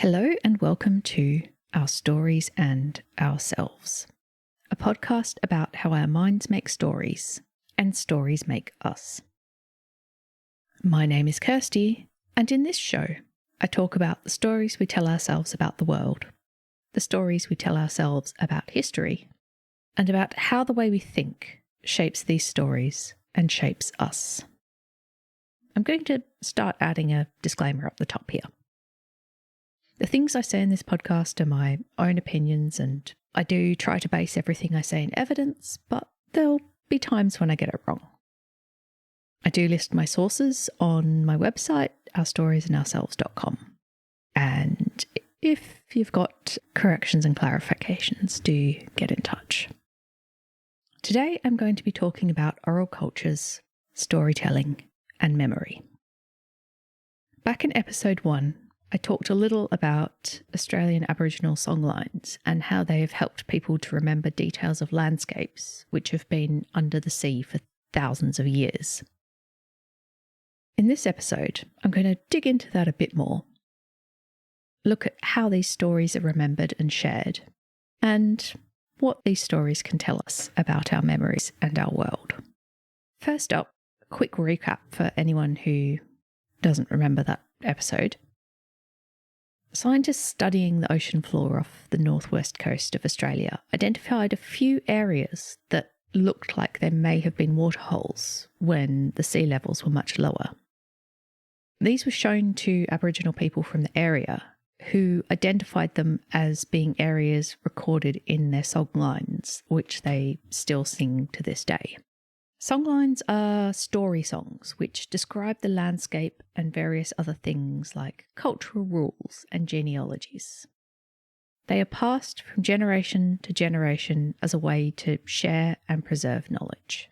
Hello and welcome to Our Stories and Ourselves, a podcast about how our minds make stories and stories make us. My name is Kirsty, and in this show, I talk about the stories we tell ourselves about the world, the stories we tell ourselves about history, and about how the way we think shapes these stories and shapes us. I'm going to start adding a disclaimer up the top here. The things I say in this podcast are my own opinions, and I do try to base everything I say in evidence, but there'll be times when I get it wrong. I do list my sources on my website, ourstoriesandourselves.com. And if you've got corrections and clarifications, do get in touch. Today I'm going to be talking about oral cultures, storytelling, and memory. Back in episode 1, I talked a little about Australian Aboriginal songlines and how they have helped people to remember details of landscapes which have been under the sea for thousands of years. In this episode, I'm going to dig into that a bit more, look at how these stories are remembered and shared, and what these stories can tell us about our memories and our world. First up, a quick recap for anyone who doesn't remember that episode. Scientists studying the ocean floor off the northwest coast of Australia identified a few areas that looked like there may have been waterholes when the sea levels were much lower. These were shown to Aboriginal people from the area, who identified them as being areas recorded in their songlines, which they still sing to this day. Songlines are story songs which describe the landscape and various other things like cultural rules and genealogies. They are passed from generation to generation as a way to share and preserve knowledge.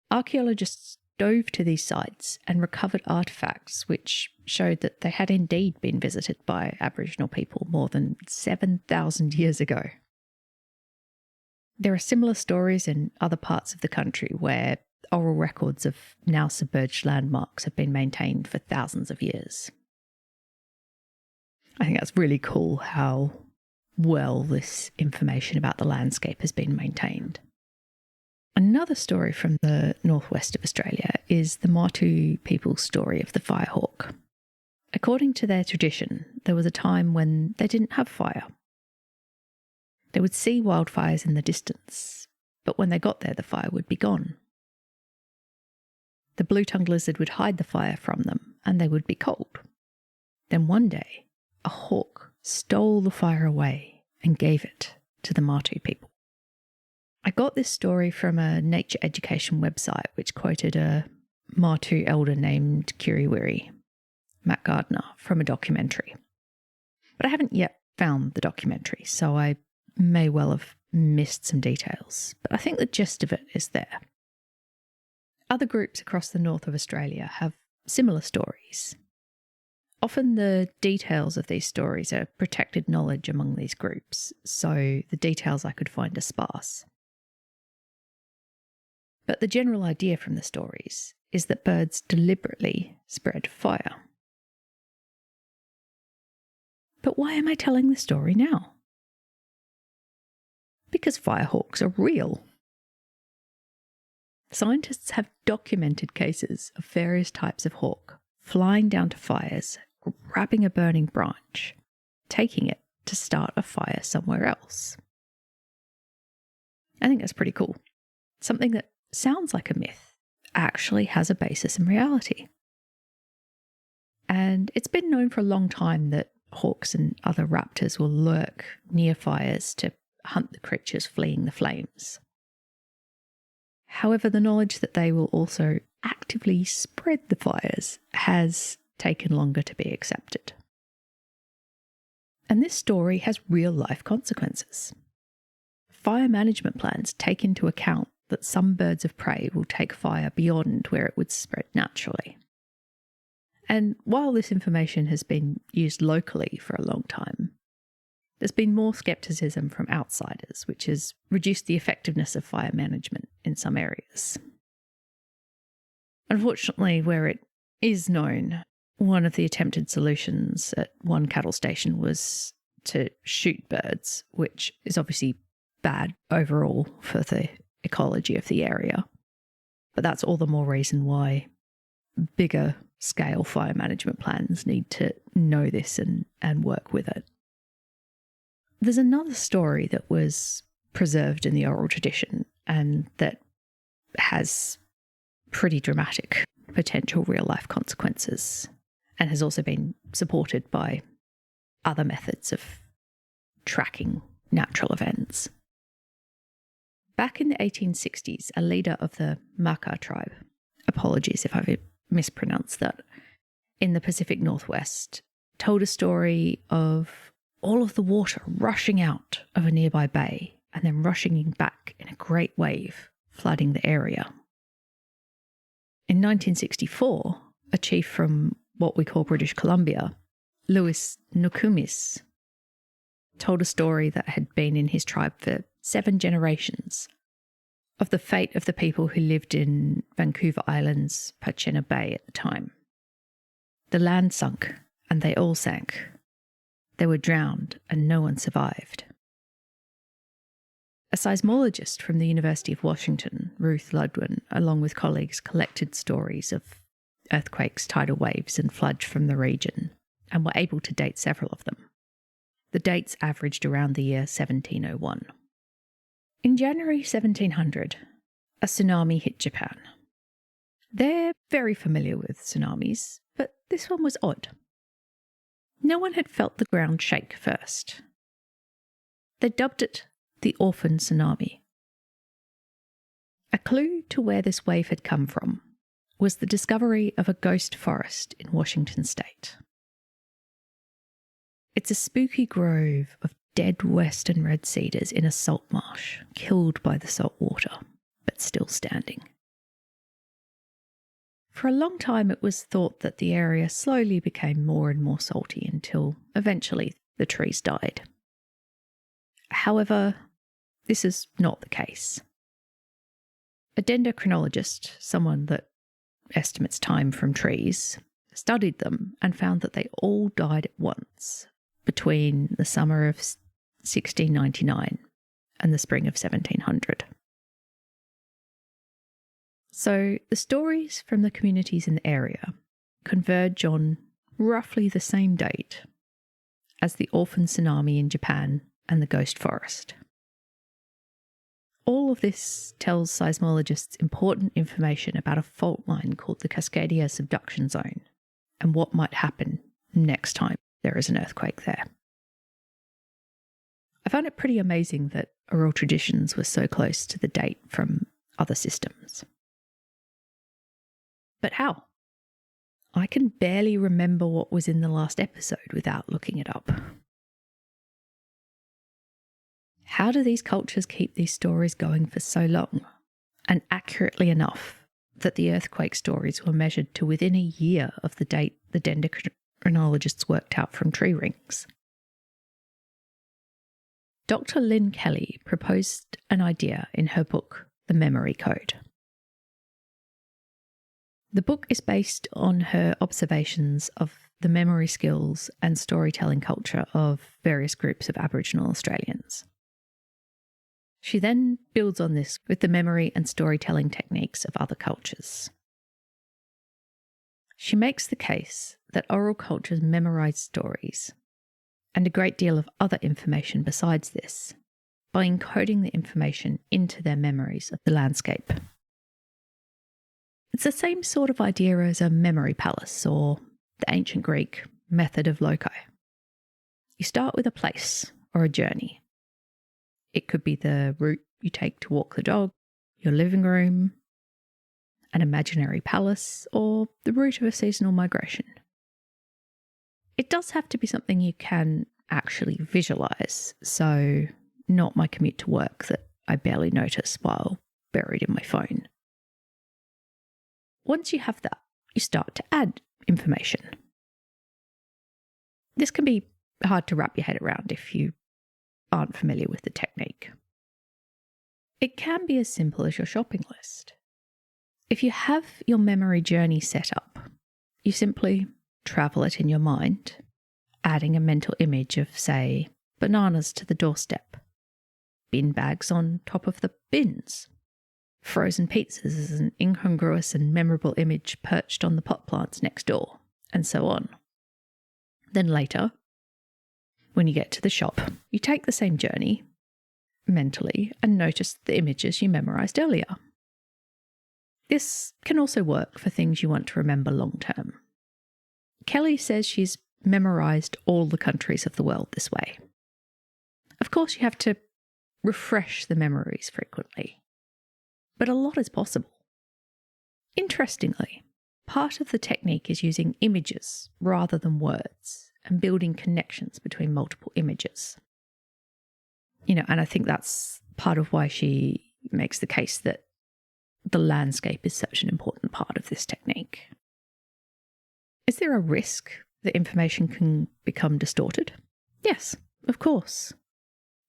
Archaeologists dove to these sites and recovered artefacts which showed that they had indeed been visited by Aboriginal people more than 7,000 years ago. There are similar stories in other parts of the country where oral records of now submerged landmarks have been maintained for thousands of years. I think that's really cool how well this information about the landscape has been maintained. Another story from the northwest of Australia is the Martu people's story of the firehawk. According to their tradition, there was a time when they didn't have fire. They would see wildfires in the distance, but when they got there, the fire would be gone. The blue-tongued lizard would hide the fire from them, and they would be cold. Then one day, a hawk stole the fire away and gave it to the Martu people. I got this story from a nature education website which quoted a Martu elder named Kiriwiri, Matt Gardner, from a documentary. But I haven't yet found the documentary, so I may well have missed some details, but I think the gist of it is there. Other groups across the north of Australia have similar stories. Often the details of these stories are protected knowledge among these groups, so the details I could find are sparse. But the general idea from the stories is that birds deliberately spread fire. But why am I telling the story now? Because firehawks are real. Scientists have documented cases of various types of hawk flying down to fires, grabbing a burning branch, taking it to start a fire somewhere else. I think that's pretty cool. Something that sounds like a myth actually has a basis in reality. And it's been known for a long time that hawks and other raptors will lurk near fires to hunt the creatures fleeing the flames. However, the knowledge that they will also actively spread the fires has taken longer to be accepted. And this story has real-life consequences. Fire management plans take into account that some birds of prey will take fire beyond where it would spread naturally. And while this information has been used locally for a long time, there's been more scepticism from outsiders, which has reduced the effectiveness of fire management in some areas. Unfortunately, where it is known, one of the attempted solutions at one cattle station was to shoot birds, which is obviously bad overall for the ecology of the area. But that's all the more reason why bigger scale fire management plans need to know this and work with it. There's another story that was preserved in the oral tradition and that has pretty dramatic potential real-life consequences and has also been supported by other methods of tracking natural events. Back in the 1860s, a leader of the Maka tribe, apologies if I've mispronounced that, in the Pacific Northwest, told a story of all of the water rushing out of a nearby bay and then rushing back in a great wave, flooding the area. In 1964, a chief from what we call British Columbia, Louis Nokomis, told a story that had been in his tribe for 7 generations of the fate of the people who lived in Vancouver Island's Pachena Bay at the time. The land sunk and they all sank. They were drowned and no one survived. A seismologist from the University of Washington, Ruth Ludwin, along with colleagues, collected stories of earthquakes, tidal waves and floods from the region and were able to date several of them. The dates averaged around the year 1701. In January 1700, a tsunami hit Japan. They're very familiar with tsunamis, but this one was odd. No one had felt the ground shake first. They dubbed it the Orphan Tsunami. A clue to where this wave had come from was the discovery of a ghost forest in Washington state. It's a spooky grove of dead western red cedars in a salt marsh, killed by the salt water, but still standing. For a long time it was thought that the area slowly became more and more salty until eventually the trees died. However, this is not the case. A dendrochronologist, someone that estimates time from trees, studied them and found that they all died at once between the summer of 1699 and the spring of 1700. So the stories from the communities in the area converge on roughly the same date as the Orphan Tsunami in Japan and the Ghost Forest. All of this tells seismologists important information about a fault line called the Cascadia Subduction Zone and what might happen next time there is an earthquake there. I found it pretty amazing that oral traditions were so close to the date from other systems. But how? I can barely remember what was in the last episode without looking it up. How do these cultures keep these stories going for so long, and accurately enough that the earthquake stories were measured to within a year of the date the dendrochronologists worked out from tree rings? Dr. Lynn Kelly proposed an idea in her book, The Memory Code. The book is based on her observations of the memory skills and storytelling culture of various groups of Aboriginal Australians. She then builds on this with the memory and storytelling techniques of other cultures. She makes the case that oral cultures memorize stories and a great deal of other information besides this by encoding the information into their memories of the landscape. It's the same sort of idea as a memory palace or the ancient Greek method of loci. You start with a place or a journey. It could be the route you take to walk the dog, your living room, an imaginary palace, or the route of a seasonal migration. It does have to be something you can actually visualize, so not my commute to work that I barely notice while buried in my phone. Once you have that, you start to add information. This can be hard to wrap your head around if you aren't familiar with the technique. It can be as simple as your shopping list. If you have your memory journey set up, you simply travel it in your mind, adding a mental image of, say, bananas to the doorstep, bin bags on top of the bins, frozen pizzas as an incongruous and memorable image perched on the pot plants next door, and so on. Then later, when you get to the shop, you take the same journey mentally and notice the images you memorised earlier. This can also work for things you want to remember long term. Kelly says she's memorised all the countries of the world this way. Of course, you have to refresh the memories frequently, but a lot is possible. Interestingly, part of the technique is using images rather than words and building connections between multiple images. And I think that's part of why she makes the case that the landscape is such an important part of this technique. Is there a risk that information can become distorted? Yes, of course.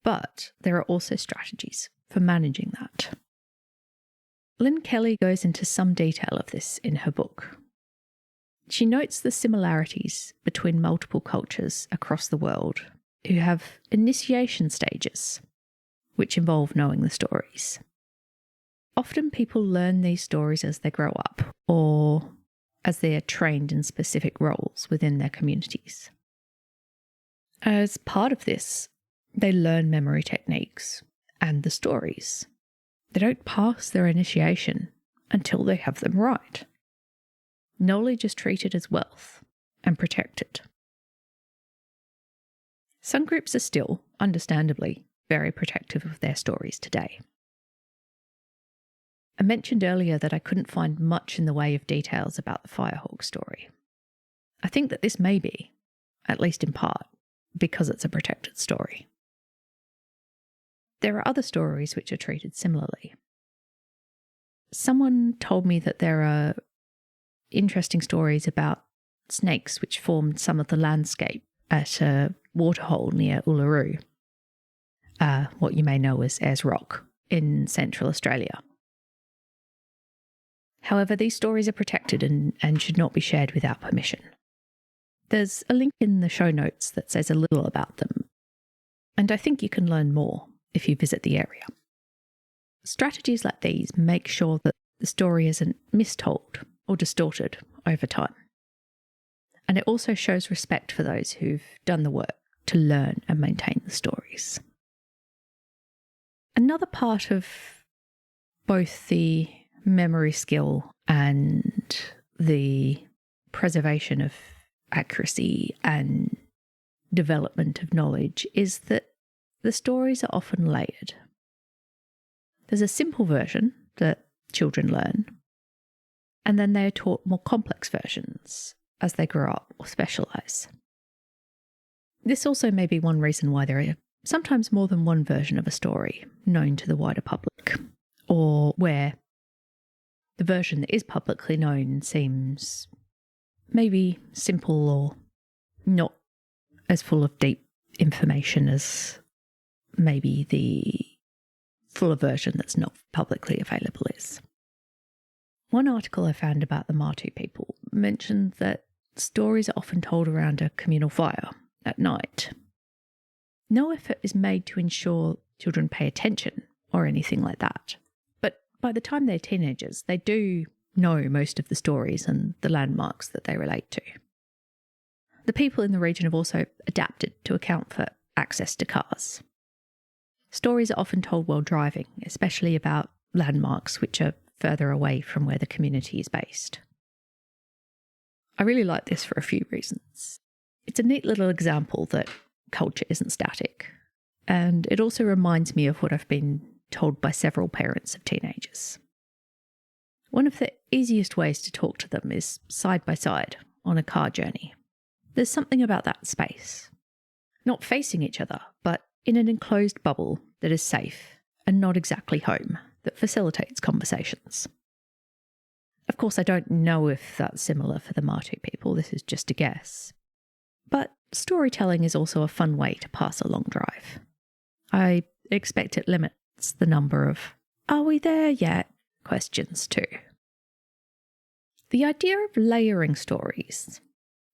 But there are also strategies for managing that. Lynn Kelly goes into some detail of this in her book. She notes the similarities between multiple cultures across the world who have initiation stages, which involve knowing the stories. Often people learn these stories as they grow up or as they are trained in specific roles within their communities. As part of this, they learn memory techniques and the stories. They don't pass their initiation until they have them right. Knowledge is treated as wealth and protected. Some groups are still, understandably, very protective of their stories today. I mentioned earlier that I couldn't find much in the way of details about the Firehawk story. I think that this may be, at least in part, because it's a protected story. There are other stories which are treated similarly. Someone told me that there are interesting stories about snakes which formed some of the landscape at a waterhole near Uluru, what you may know as Ayers Rock, in Central Australia. However, these stories are protected and should not be shared without permission. There's a link in the show notes that says a little about them, and I think you can learn more if you visit the area. Strategies like these make sure that the story isn't mistold or distorted over time. And it also shows respect for those who've done the work to learn and maintain the stories. Another part of both the memory skill and the preservation of accuracy and development of knowledge is that the stories are often layered. There's a simple version that children learn, and then they are taught more complex versions as they grow up or specialise. This also may be one reason why there are sometimes more than one version of a story known to the wider public, or where the version that is publicly known seems maybe simple or not as full of deep information as maybe the fuller version that's not publicly available is. One article I found about the Matu people mentioned that stories are often told around a communal fire at night. No effort is made to ensure children pay attention or anything like that. But by the time they're teenagers, they do know most of the stories and the landmarks that they relate to. The people in the region have also adapted to account for access to cars. Stories are often told while driving, especially about landmarks which are further away from where the community is based. I really like this for a few reasons. It's a neat little example that culture isn't static, and it also reminds me of what I've been told by several parents of teenagers. One of the easiest ways to talk to them is side by side on a car journey. There's something about that space. Not facing each other, but in an enclosed bubble that is safe and not exactly home, that facilitates conversations. Of course, I don't know if that's similar for the Matu people, this is just a guess. But storytelling is also a fun way to pass a long drive. I expect it limits the number of, "Are we there yet?" questions too. The idea of layering stories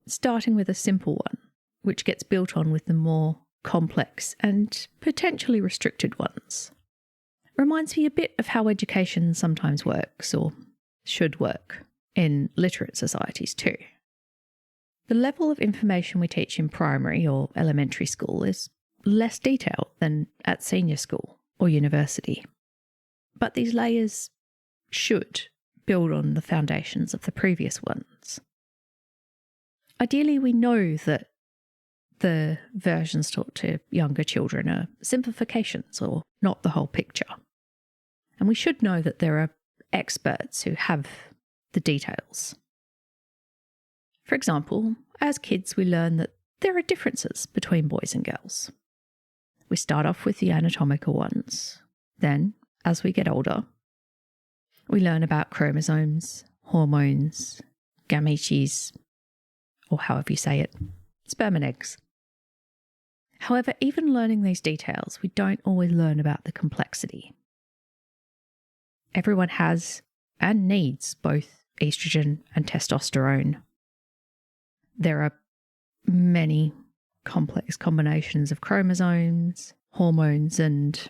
starting with a simple one, which gets built on with the more complex and potentially restricted ones. Reminds me a bit of how education sometimes works, or should work, in literate societies too. The level of information we teach in primary or elementary school is less detailed than at senior school or university. But these layers should build on the foundations of the previous ones. Ideally, we know that the versions taught to younger children are simplifications or not the whole picture. And we should know that there are experts who have the details. For example, as kids we learn that there are differences between boys and girls. We start off with the anatomical ones. Then, as we get older, we learn about chromosomes, hormones, gametes, or however you say it, sperm and eggs. However, even learning these details, we don't always learn about the complexity. Everyone has and needs both estrogen and testosterone. There are many complex combinations of chromosomes, hormones, and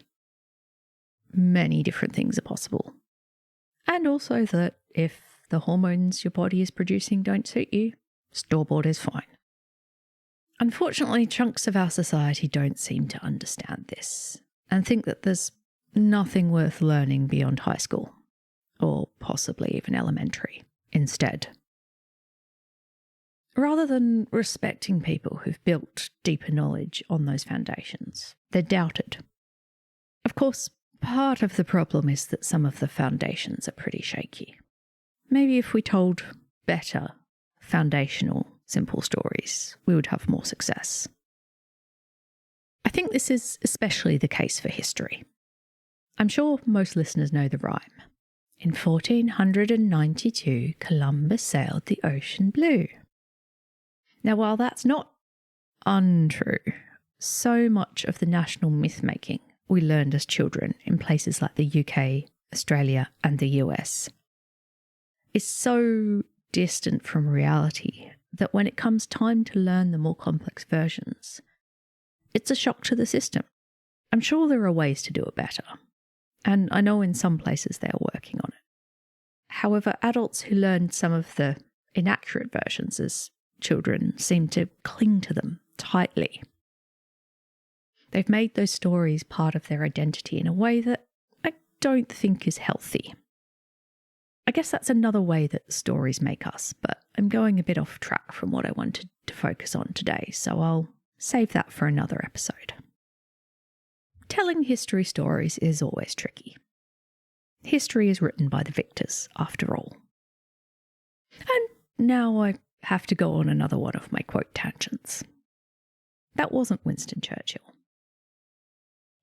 many different things are possible. And also that if the hormones your body is producing don't suit you, store-bought is fine. Unfortunately, chunks of our society don't seem to understand this and think that there's nothing worth learning beyond high school, or possibly even elementary, instead. Rather than respecting people who've built deeper knowledge on those foundations, they're doubted. Of course, part of the problem is that some of the foundations are pretty shaky. Maybe if we told better, foundational, simple stories, we would have more success. I think this is especially the case for history. I'm sure most listeners know the rhyme. In 1492, Columbus sailed the ocean blue. Now, while that's not untrue, so much of the national myth-making we learned as children in places like the UK, Australia, and the US is so distant from reality that when it comes time to learn the more complex versions, it's a shock to the system. I'm sure there are ways to do it better, and I know in some places they are working on it. However, adults who learned some of the inaccurate versions as children seem to cling to them tightly. They've made those stories part of their identity in a way that I don't think is healthy. I guess that's another way that stories make us, but I'm going a bit off track from what I wanted to focus on today, so I'll save that for another episode. Telling history stories is always tricky. History is written by the victors, after all. And now I have to go on another one of my quote tangents. That wasn't Winston Churchill.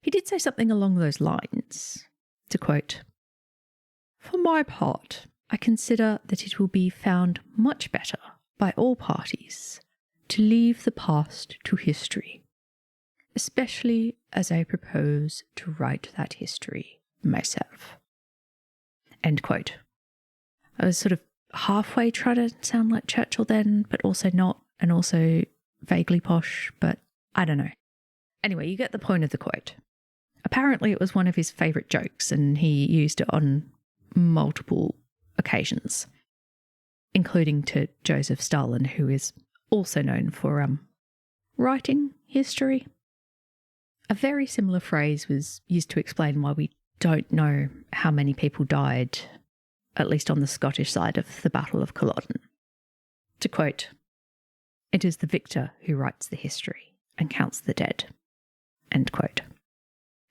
He did say something along those lines, to quote, "For my part, I consider that it will be found much better by all parties to leave the past to history, especially as I propose to write that history myself." End quote. I was sort of halfway trying to sound like Churchill then, but also not, and also vaguely posh, but I don't know. Anyway, you get the point of the quote. Apparently it was one of his favourite jokes, and he used it on multiple occasions, including to Joseph Stalin, who is also known for writing history. A very similar phrase was used to explain why we don't know how many people died, at least on the Scottish side of the Battle of Culloden. To quote, "It is the victor who writes the history and counts the dead." End quote.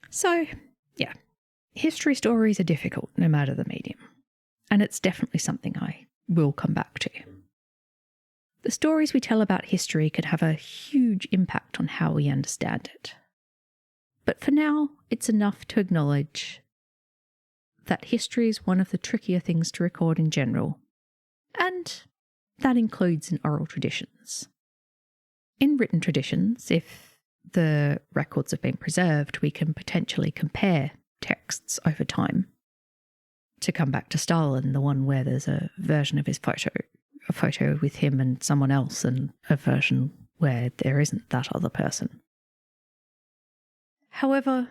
So, yeah, history stories are difficult no matter the medium, and it's definitely something I will come back to. The stories we tell about history can have a huge impact on how we understand it. But for now, it's enough to acknowledge that history is one of the trickier things to record in general, and that includes in oral traditions. In written traditions, if the records have been preserved, we can potentially compare texts over time. To come back to Stalin, the one where there's a version of his photo a photo with him and someone else and a version where there isn't that other person. However,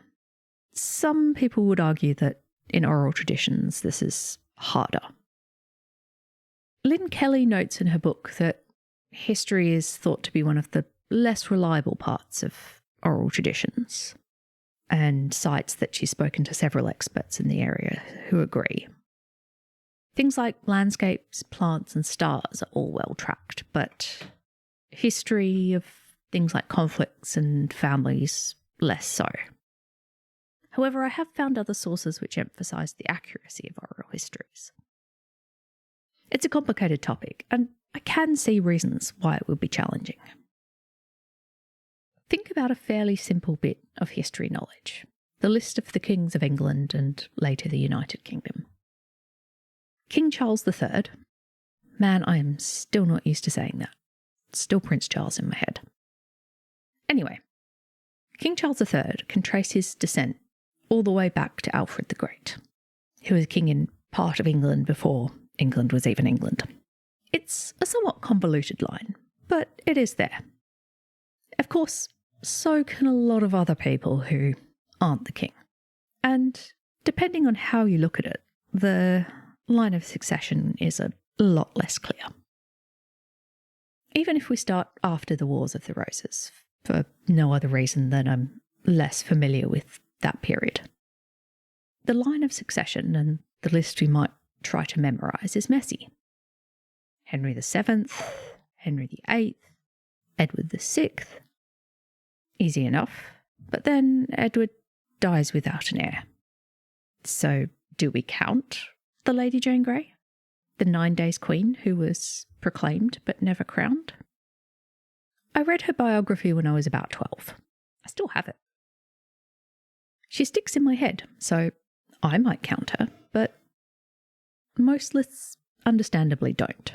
some people would argue that in oral traditions this is harder. Lynn Kelly notes in her book that history is thought to be one of the less reliable parts of oral traditions, and cites that she's spoken to several experts in the area who agree. Things like landscapes, plants, and stars are all well tracked, but history of things like conflicts and families, less so. However, I have found other sources which emphasise the accuracy of oral histories. It's a complicated topic, and I can see reasons why it would be challenging. Think about a fairly simple bit of history knowledge, the list of the kings of England and later the United Kingdom. King Charles III, man, I am still not used to saying that. Still Prince Charles in my head. Anyway, King Charles III can trace his descent all the way back to Alfred the Great, who was king in part of England before England was even England. It's a somewhat convoluted line, but it is there. Of course, so can a lot of other people who aren't the king. And depending on how you look at it, the line of succession is a lot less clear. Even if we start after the Wars of the Roses, for no other reason than I'm less familiar with that period. The line of succession and the list we might try to memorise is messy. Henry VII, Henry VIII, Edward VI. Easy enough, but then Edward dies without an heir. So do we count the Lady Jane Grey, the 9 Days Queen who was proclaimed but never crowned? I read her biography when I was about 12. I still have it. She sticks in my head, so I might count her, but most lists understandably don't.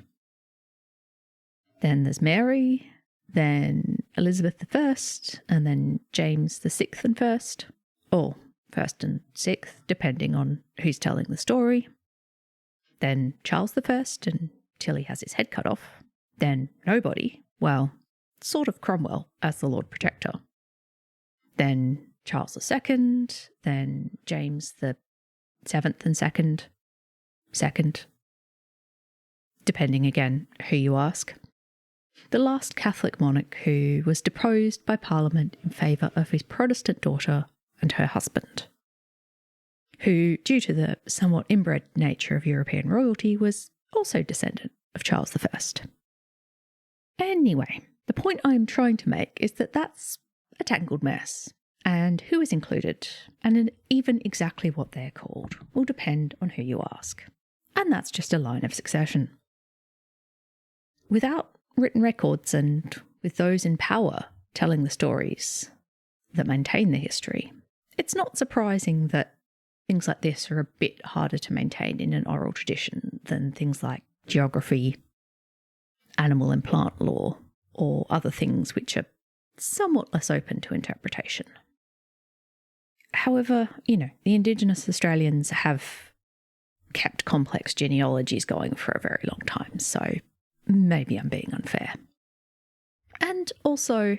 Then there's Mary, then Elizabeth I, and then James VI and first, or first and sixth, depending on who's telling the story. Then Charles I until he has his head cut off. Then nobody, well, sort of Cromwell as the Lord Protector. Then Charles II, then James the Seventh and second, depending again who you ask. The last Catholic monarch who was deposed by Parliament in favour of his Protestant daughter and her husband, who, due to the somewhat inbred nature of European royalty, was also descendant of Charles I. Anyway, the point I'm trying to make is that that's a tangled mess, and who is included, and even exactly what they're called, will depend on who you ask. And that's just a line of succession. Without written records and with those in power telling the stories that maintain the history, it's not surprising that things like this are a bit harder to maintain in an oral tradition than things like geography, animal and plant law, or other things which are somewhat less open to interpretation. However, the Indigenous Australians have kept complex genealogies going for a very long time, so maybe I'm being unfair. And also,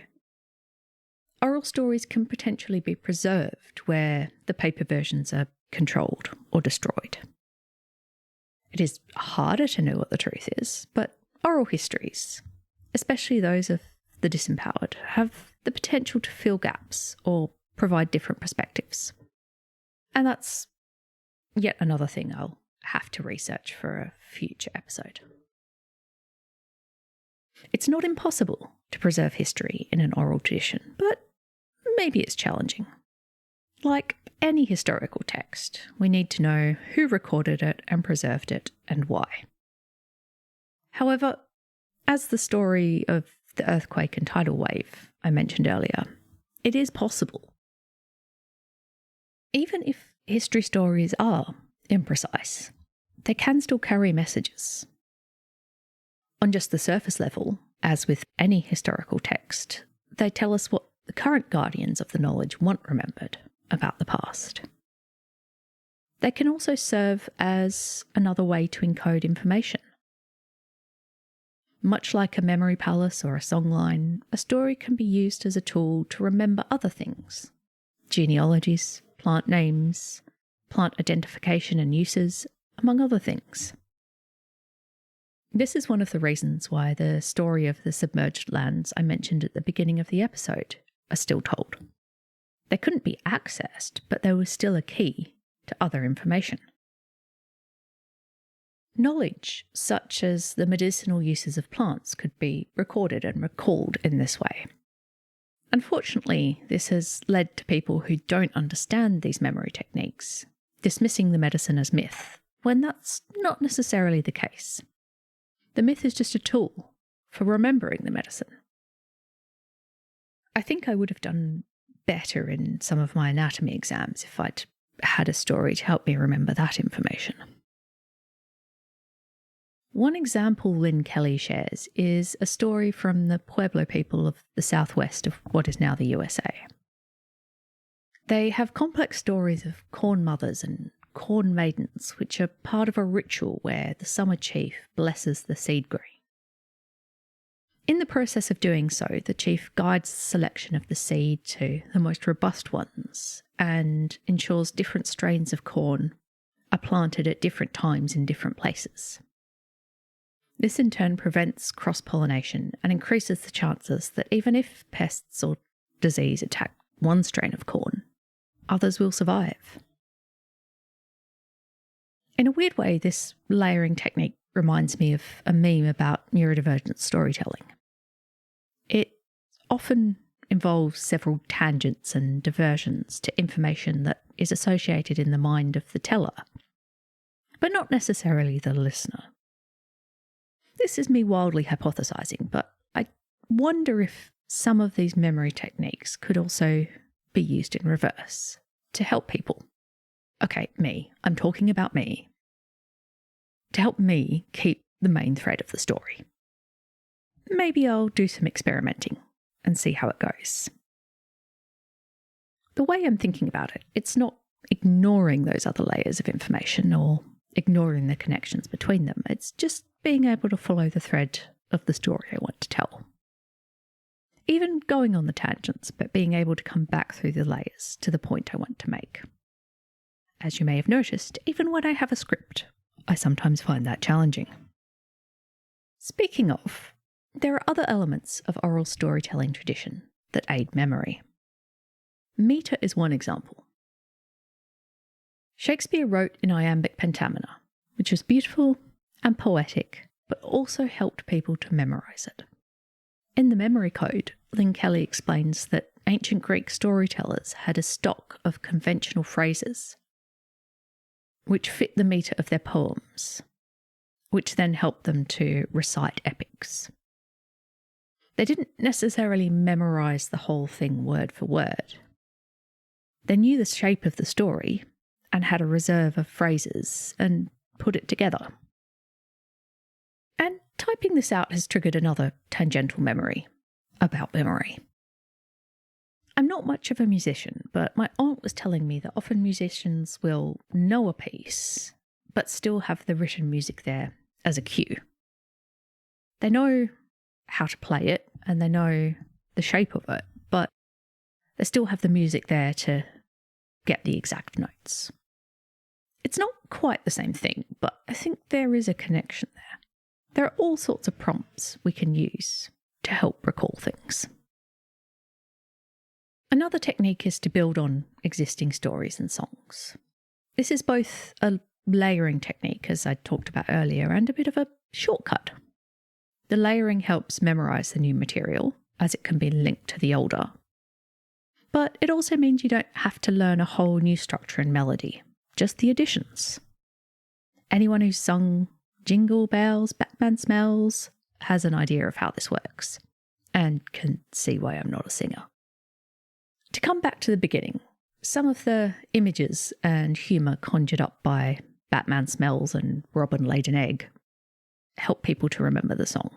oral stories can potentially be preserved where the paper versions are controlled or destroyed. It is harder to know what the truth is, but oral histories, especially those of the disempowered, have the potential to fill gaps or provide different perspectives. And that's yet another thing I'll have to research for a future episode. It's not impossible to preserve history in an oral tradition, but maybe it's challenging. Like any historical text, we need to know who recorded it and preserved it and why. However, as the story of the earthquake and tidal wave I mentioned earlier, it is possible. Even if history stories are imprecise, they can still carry messages. On just the surface level, as with any historical text, they tell us what the current guardians of the knowledge want remembered about the past. They can also serve as another way to encode information. Much like a memory palace or a songline, a story can be used as a tool to remember other things: genealogies, plant names, plant identification and uses, among other things. This is one of the reasons why the story of the submerged lands I mentioned at the beginning of the episode are still told. They couldn't be accessed, but there was still a key to other information. Knowledge, such as the medicinal uses of plants, could be recorded and recalled in this way. Unfortunately, this has led to people who don't understand these memory techniques dismissing the medicine as myth, when that's not necessarily the case. The myth is just a tool for remembering the medicine. I think I would have done better in some of my anatomy exams if I'd had a story to help me remember that information. One example Lynn Kelly shares is a story from the Pueblo people of the southwest of what is now the USA. They have complex stories of corn mothers and corn maidens, which are part of a ritual where the summer chief blesses the seed grain. In the process of doing so, the chief guides the selection of the seed to the most robust ones and ensures different strains of corn are planted at different times in different places. This in turn prevents cross-pollination and increases the chances that even if pests or disease attack one strain of corn, others will survive. In a weird way, this layering technique reminds me of a meme about neurodivergent storytelling. It often involves several tangents and diversions to information that is associated in the mind of the teller, but not necessarily the listener. This is me wildly hypothesizing, but I wonder if some of these memory techniques could also be used in reverse to help people. Okay, me. I'm talking about me. To help me keep the main thread of the story. Maybe I'll do some experimenting and see how it goes. The way I'm thinking about it, it's not ignoring those other layers of information or ignoring the connections between them. It's just being able to follow the thread of the story I want to tell. Even going on the tangents, but being able to come back through the layers to the point I want to make. As you may have noticed, even when I have a script, I sometimes find that challenging. Speaking of, there are other elements of oral storytelling tradition that aid memory. Meter is one example. Shakespeare wrote in iambic pentamina, which was beautiful and poetic, but also helped people to memorize it. In the Memory Code, Lynn Kelly explains that ancient Greek storytellers had a stock of conventional phrases which fit the meter of their poems, which then helped them to recite epics. They didn't necessarily memorize the whole thing word for word. They knew the shape of the story and had a reserve of phrases and put it together. And typing this out has triggered another tangential memory about memory. I'm not much of a musician, but my aunt was telling me that often musicians will know a piece, but still have the written music there as a cue. They know how to play it and they know the shape of it, but they still have the music there to get the exact notes. It's not quite the same thing, but I think there is a connection there. There are all sorts of prompts we can use to help recall things. Another technique is to build on existing stories and songs. This is both a layering technique, as I talked about earlier, and a bit of a shortcut. The layering helps memorize the new material, as it can be linked to the older. But it also means you don't have to learn a whole new structure and melody, just the additions. Anyone who's sung Jingle Bells, Batman Smells has an idea of how this works, and can see why I'm not a singer. To come back to the beginning, some of the images and humour conjured up by Batman Smells and Robin Laid an Egg help people to remember the song.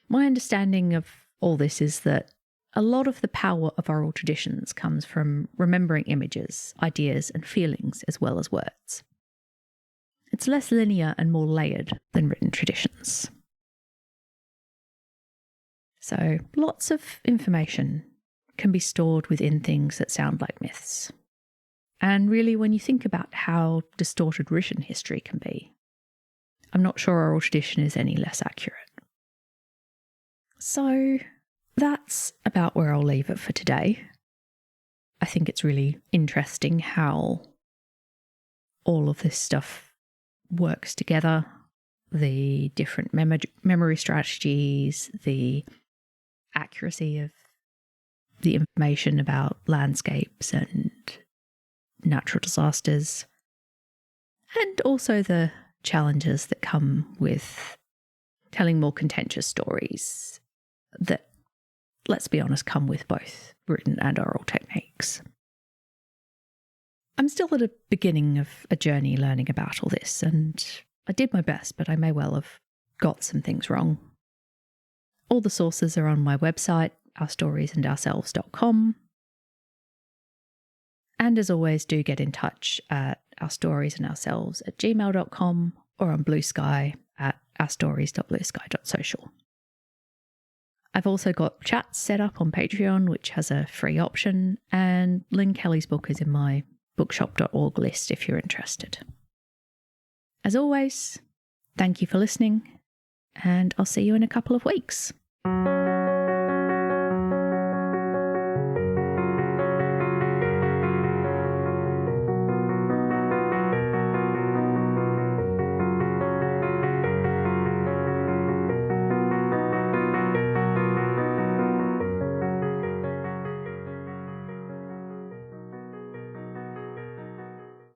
My understanding of all this is that a lot of the power of oral traditions comes from remembering images, ideas, and feelings as well as words. It's less linear and more layered than written traditions. So lots of information can be stored within things that sound like myths. And really, when you think about how distorted written history can be, I'm not sure oral tradition is any less accurate. So that's about where I'll leave it for today. I think it's really interesting how all of this stuff works together, the different memory strategies, the accuracy of the information about landscapes and natural disasters, and also the challenges that come with telling more contentious stories that, let's be honest, come with both written and oral techniques. I'm still at the beginning of a journey learning about all this, and I did my best, but I may well have got some things wrong. All the sources are on my website, ourstoriesandourselves.com. And as always, do get in touch at ourstoriesandourselves@gmail.com or on Blue Sky at ourstories.bluesky.social. I've also got chats set up on Patreon, which has a free option, and Lynn Kelly's book is in my bookshop.org list if you're interested. As always, thank you for listening, and I'll see you in a couple of weeks.